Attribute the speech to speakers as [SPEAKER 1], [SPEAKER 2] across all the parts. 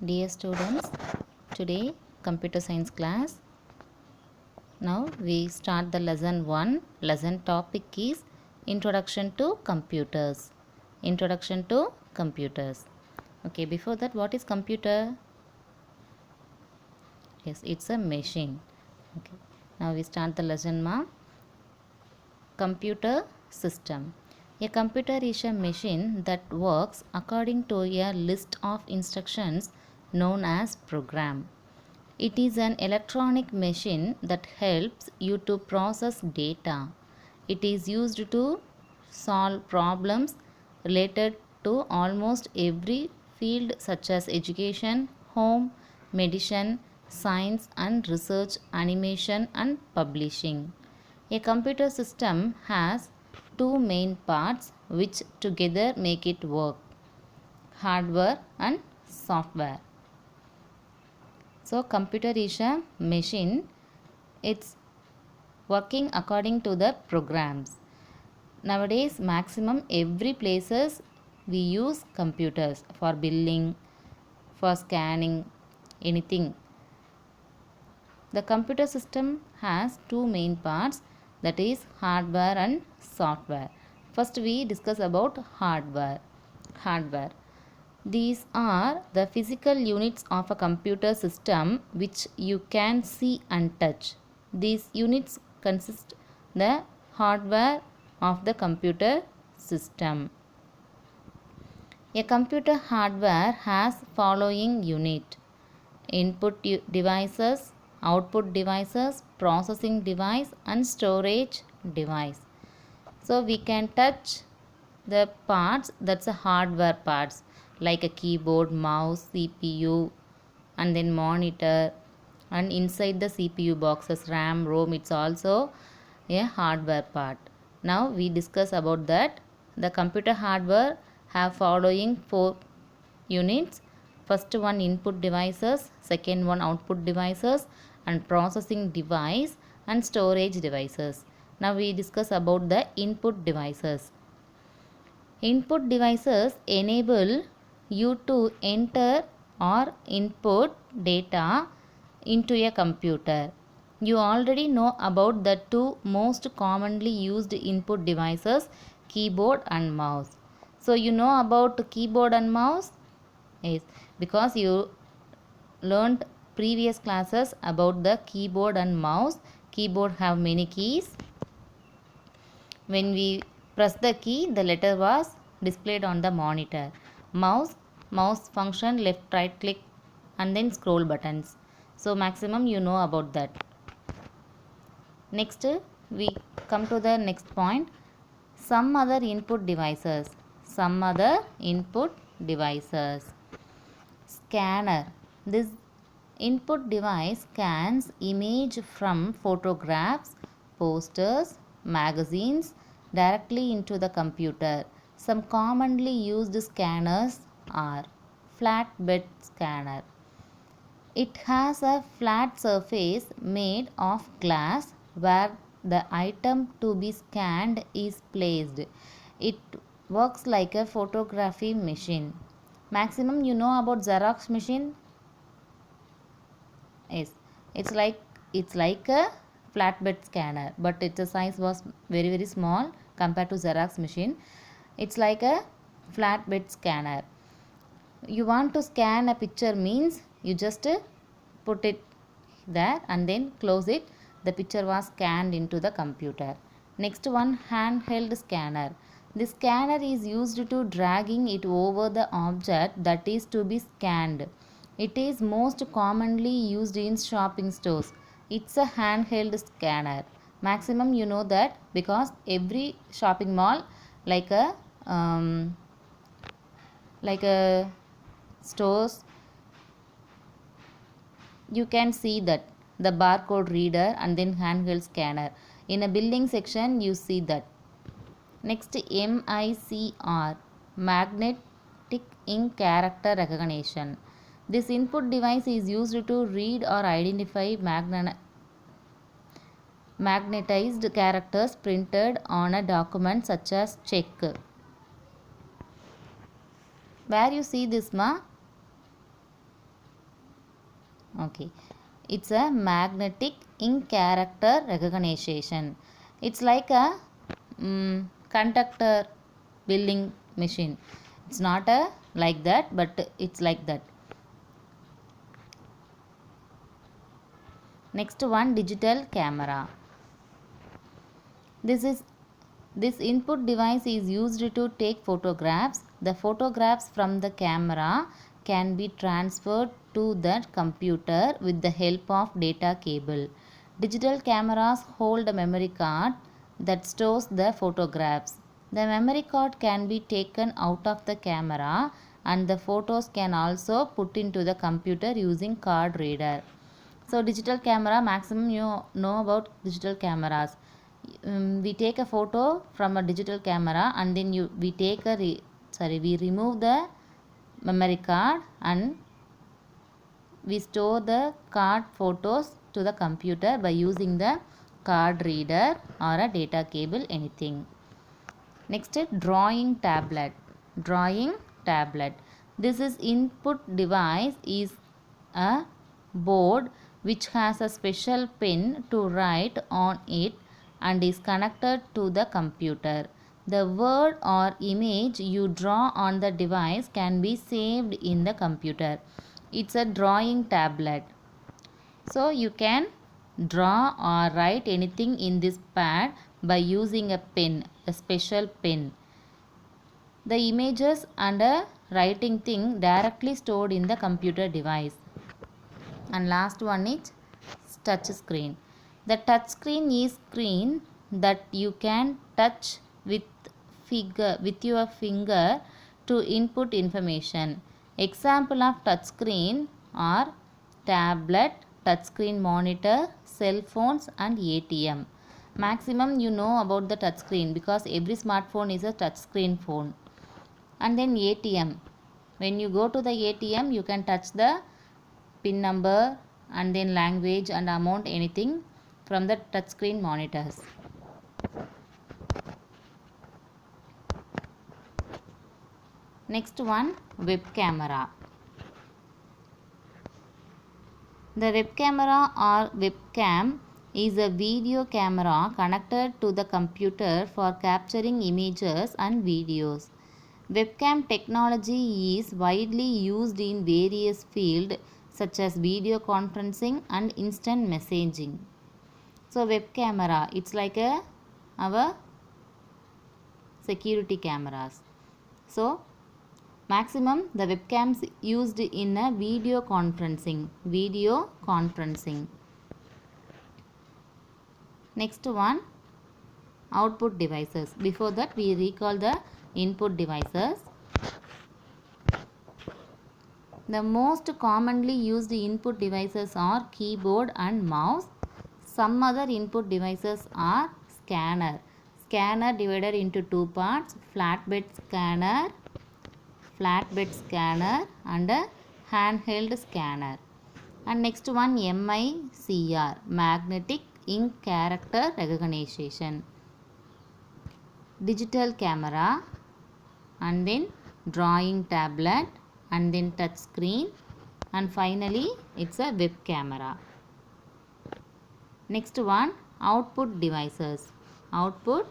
[SPEAKER 1] Dear students, today computer science class. Now we start the lesson 1. Lesson topic is Introduction to Computers. Introduction to Computers. Okay, before that, what is computer? Yes, it's a machine. Okay, now we start the lesson ma. Computer system. A computer is a machine that works according to a list of instructions known as program. It is an electronic machine that helps you to process data. It is used to solve problems related to almost every field such as education, home, medicine, science and research, animation and publishing. A computer system has two main parts which together make it work: hardware and software. So computer is a machine. It's working according to the programs. Nowadays maximum every places we use computers for billing, for scanning, anything. The computer system has two main parts, that is hardware and software. First we discuss about hardware. Hardware. These are the physical units of a computer system which you can see and touch. These units consist the hardware of the computer system. A computer hardware has following unit: input devices, output devices, processing device and storage device. So we can touch the parts, that's a hardware parts, like a keyboard, mouse, CPU and then monitor, and inside the CPU boxes RAM, ROM, it's also a hardware part. Now we discuss about that. The computer hardware have following four units. First one input devices, second one output devices and processing device and storage devices. Now we discuss about the input devices. Input devices enable you to enter or input data into a computer. You already know about the two most commonly used input devices, keyboard and mouse. So you know about keyboard and mouse? Yes, because you learned previous classes about the keyboard and mouse. Keyboard have many keys. When we press the key, the letter was displayed on the monitor. Mouse function left, right click and then scroll buttons. So maximum you know about that. Next we come to the next point. Some other input devices. Some other input devices. Scanner. This input device scans image from photographs, posters, magazines directly into the computer. Some commonly used scanners are flatbed scanner. It has a flat surface made of glass where the item to be scanned is placed. It works like a photography machine. Maximum you know about Xerox machine? Yes, it's like a flatbed scanner, but its size was very small compared to Xerox machine. It's like a flatbed scanner. You want to scan a picture means you just put it there and then close it. The picture was scanned into the computer. Next one, handheld scanner. The scanner is used to dragging it over the object that is to be scanned. It is most commonly used in shopping stores. It's a handheld scanner. Maximum you know that because every shopping mall, like a um, like a stores, you can see that the barcode reader and then handheld scanner. In a building section you see that. Next, MICR, magnetic ink character recognition. This input device is used to read or identify magnetized characters printed on a document such as check. Where you see this ma? Okay, it's a magnetic ink character recognition. It's like a conductor building machine. It's not a like that, but it's like that. Next one, digital camera. This is this input device is used to take photographs. The photographs from the camera can be transferred to the computer with the help of data cable. Digital cameras hold a memory card that stores the photographs. The memory card can be taken out of the camera and the photos can also put into the computer using card reader. So digital camera, maximum you know about digital cameras. We take a photo from a digital camera and then we take a we remove the memory card and we store the card photos to the computer by using the card reader or a data cable, anything. Next is drawing tablet. Drawing tablet. This is input device is a board which has a special pen to write on it and is connected to the computer. The word or image you draw on the device can be saved in the computer. It's a drawing tablet. So you can draw or write anything in this pad by using a pen, a special pen. The images and a writing thing directly stored in the computer device. And last one is touch screen. The touch screen is screen that you can touch with your finger to input information. Example of touch screen are tablet, touchscreen monitor, cell phones and ATM. Maximum you know about the touchscreen because every smartphone is a touchscreen phone. And then ATM. When you go to the ATM, you can touch the PIN number and then language and amount, anything from the touchscreen monitors. Next one, web camera. The web camera or webcam is a video camera connected to the computer for capturing images and videos. Webcam technology is widely used in various fields such as video conferencing and instant messaging. So web camera, it's like our security cameras. So maximum the webcams used in a video conferencing. Next one, output devices. Before that we recall the input devices. The most commonly used input devices are keyboard and mouse. Some other input devices are scanner. Scanner divided into two parts, flatbed scanner and a handheld scanner. And next one, MICR, magnetic ink character recognition. Digital camera and then drawing tablet and then touch screen and finally it's a web camera. Next one, output devices. Output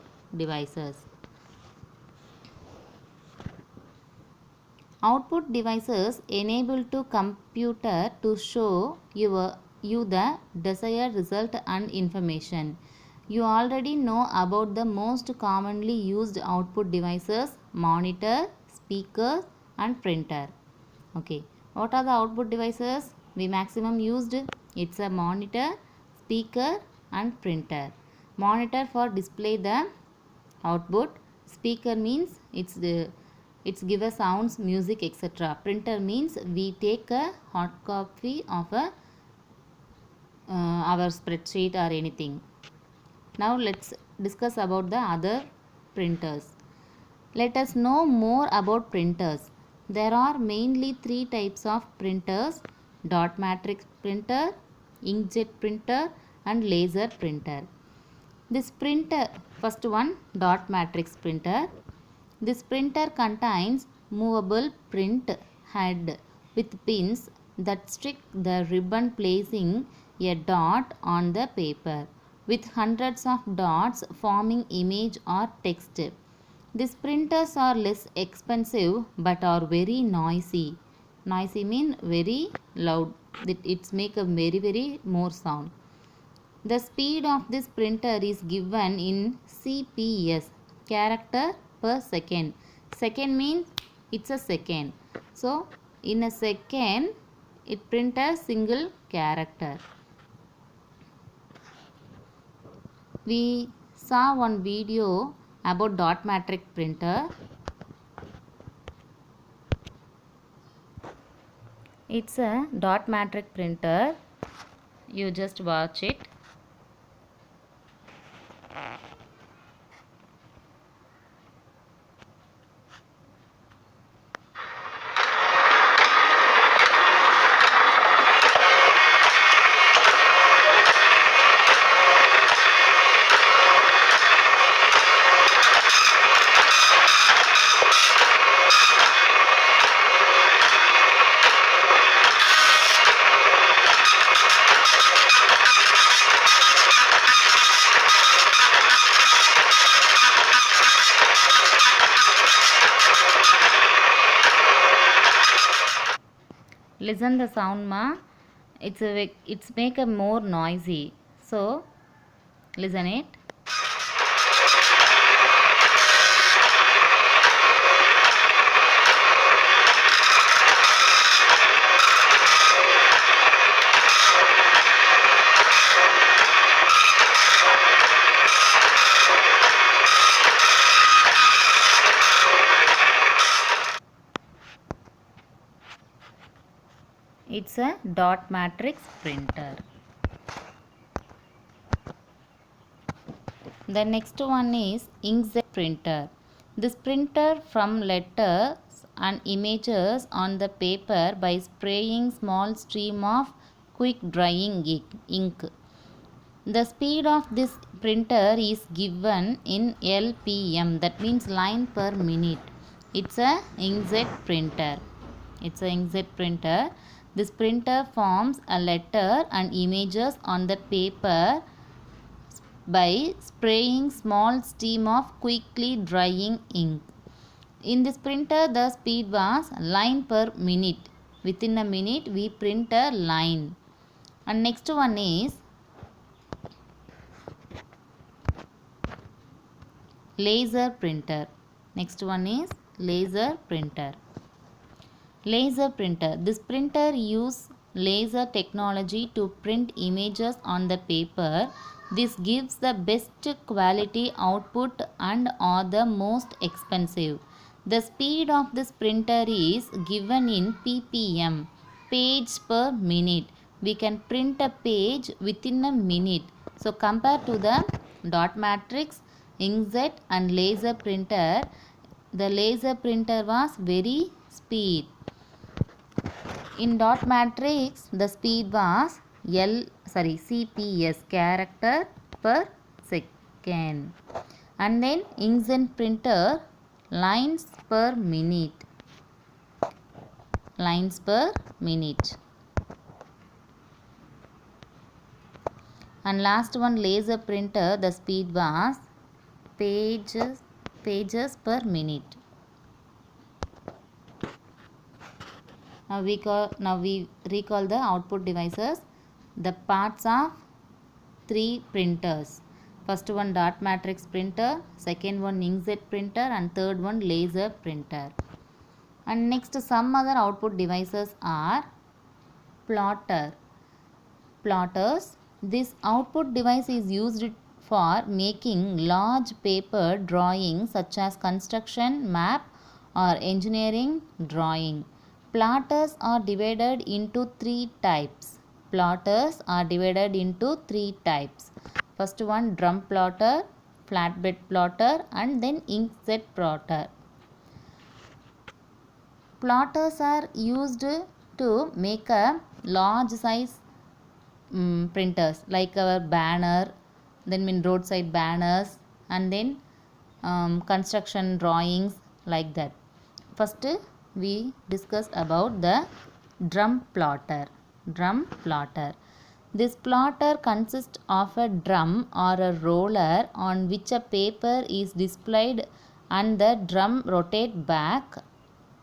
[SPEAKER 1] devices enable to computer to show you the desired result and information. You already know about the most commonly used output devices: monitor, speaker and printer. Okay, what are the output devices we maximum used? It's a monitor, speaker and printer. Monitor for display the output. Speaker means it's give a sounds, music, etc. Printer means we take a hard copy of our spreadsheet or anything. Now let's discuss about the other printers. Let us know more about printers. There are mainly three types of printers: dot matrix printer, inkjet printer and laser printer. This printer, first one, dot matrix printer. This printer contains movable print head with pins that stick the ribbon placing a dot on the paper with hundreds of dots forming image or text. These printers are less expensive but are very noisy. Noisy mean very loud. It's make a very more sound. The speed of this printer is given in CPS, character per second. Second means it's a second. So in a second it print a single character. We saw one video about dot matrix printer. It's a dot matrix printer. You just watch it. Listen the sound ma. It's make a more noisy. So listen it. It's a dot matrix printer. The next one is inkjet printer. This printer from letters and images on the paper by spraying small stream of quick drying ink. The speed of this printer is given in LPM, that means line per minute. It's a inkjet printer. This printer forms a letter and images on the paper by spraying small stream of quickly drying ink. In this printer, the speed was line per minute. Within a minute, we print a line. And next one is laser printer. Next one is laser printer. Laser printer. This printer uses laser technology to print images on the paper. This gives the best quality output and are the most expensive. The speed of this printer is given in ppm, page per minute. We can print a page within a minute. So compared to the dot matrix, inkjet and laser printer, the laser printer was very speed. In dot matrix, the speed was CPS, character per second. And then inkjet printer, lines per minute. Lines per minute. And last one, laser printer, the speed was pages per minute. Now we recall the output devices. The parts of 3 printers. First one dot matrix printer, second one inkjet printer, and third one laser printer. And next some other output devices are plotters. This output device is used for making large paper drawings such as construction, map or engineering drawing. Plotters are divided into 3 types. First one drum plotter, flatbed plotter, and then inkjet plotter. Plotters are used to make a large size printers like our banner, then roadside banners, and then construction drawings like that. First we discuss about the Drum plotter. Drum plotter. This plotter consists of a drum or a roller on which a paper is displayed and the drum rotates back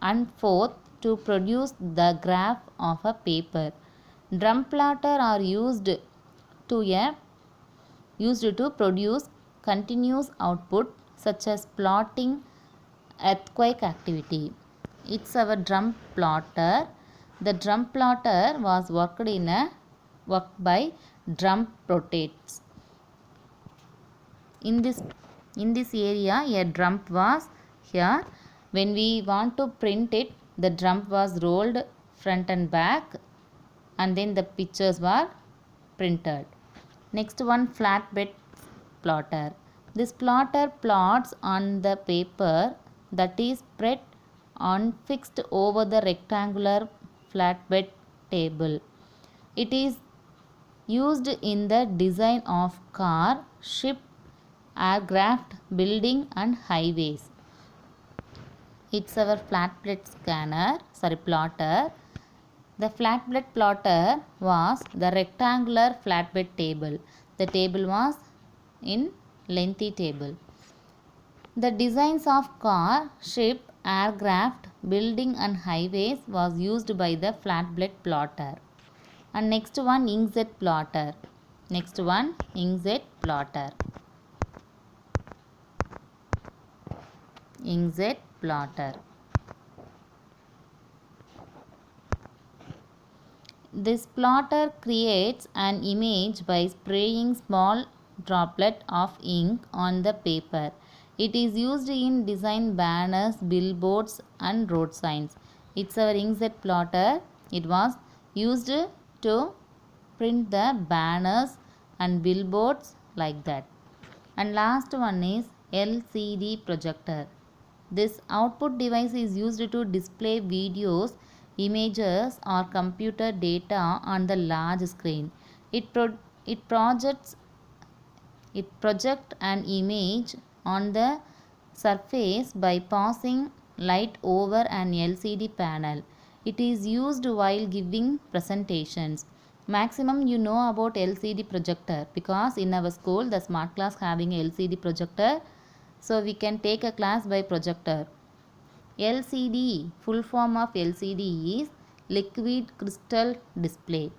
[SPEAKER 1] and forth to produce the graph of a paper. Drum plotter are used to produce continuous output such as plotting earthquake activity. It's our drum plotter. The drum plotter was worked by drum rotates. In this area a drum was here. When we want to print it, the drum was rolled front and back and then the pictures were printed. Next one, flatbed plotter. This plotter plots on the paper that is spread on fixed over the rectangular flatbed table. It is used in the design of car, ship, aircraft, building and highways. It's our plotter. The flatbed plotter was the rectangular flatbed table. The table was in lengthy table. The designs of car, ship, aircraft, building and highways was used by the flatbed plotter. And next one, inkjet plotter. Inkjet plotter. This plotter creates an image by spraying small droplet of ink on the paper. It is used in design banners, billboards and road signs. It's our inkjet plotter. It was used to print the banners and billboards like that. And last one is LCD projector. This output device is used to display videos, images or computer data on the large screen. It projects an image on the surface by passing light over an LCD panel. It is used while giving presentations. Maximum you know about LCD projector because in our school the smart class having LCD projector, so we can take a class by projector. LCD, full form of LCD is liquid crystal display.